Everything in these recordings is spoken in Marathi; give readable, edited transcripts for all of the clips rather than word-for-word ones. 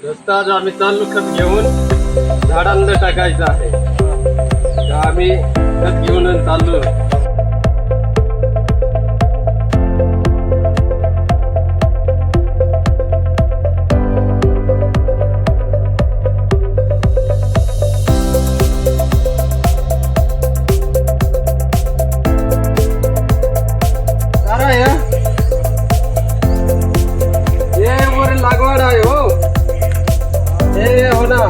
दोस्त आज आम्ही चाललो खत घेऊन झाडांना टाकायचं आहे. तर आम्ही खत घेऊन चाललो. लागवड आहे हो. हे हो ना.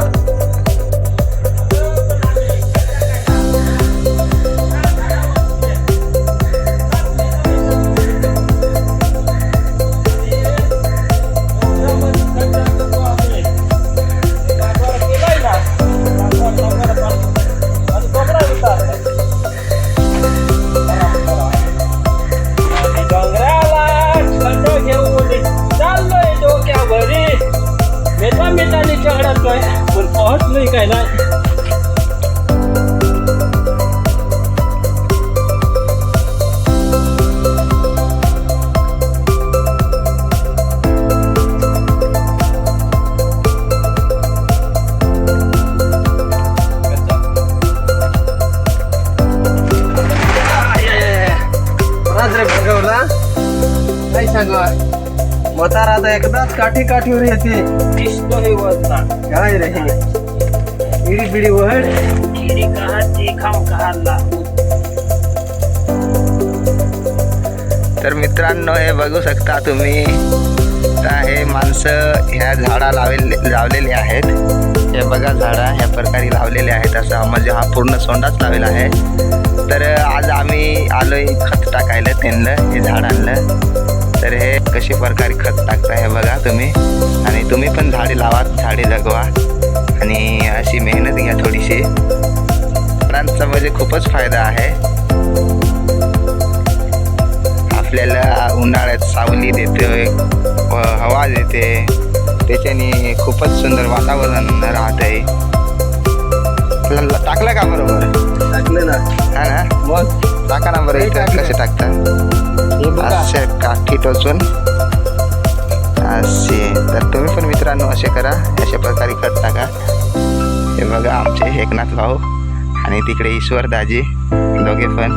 पण पोहोचलोय काय ना. भगवला काय सांगू म्हातारा आता एकदाच काठी काठीवर येते. काय रे इडी बिडी वहड तर मित्रांनो हे बघू शकता तुम्ही. हे माणसं ह्या झाडा लावलेले आहेत. हे बघा झाडा ह्या प्रकारे लावलेले आहेत. असं म्हणजे हा पूर्ण सोंडाच लावलेला आहे. तर आज आम्ही आलोय खत टाकायला त्यांना हे झाडांना. तर हे कशी प्रकारे खत टाकता हे बघा तुम्ही. आणि तुम्ही पण झाडे लावा, झाडे जगवा आणि अशी मेहनत घ्या थोडीशी. झाडांचा म्हणजे खूपच फायदा आहे. आपल्याला उन्हाळ्यात सावली देते, हवा देते, त्याच्याने खूपच सुंदर वातावरण राहतंय. टाकलं का बरोबर? टाकलं ना. हा ना, मग टाका ना बरं. कसे टाकता? असे काठी टोचून असे. तर तुम्ही पण मित्रांनो असे करा, अशा प्रकारे खत टाका. हे बघा आमचे एकनाथ भाऊ आणि तिकडे ईश्वर दाजी दोघे पण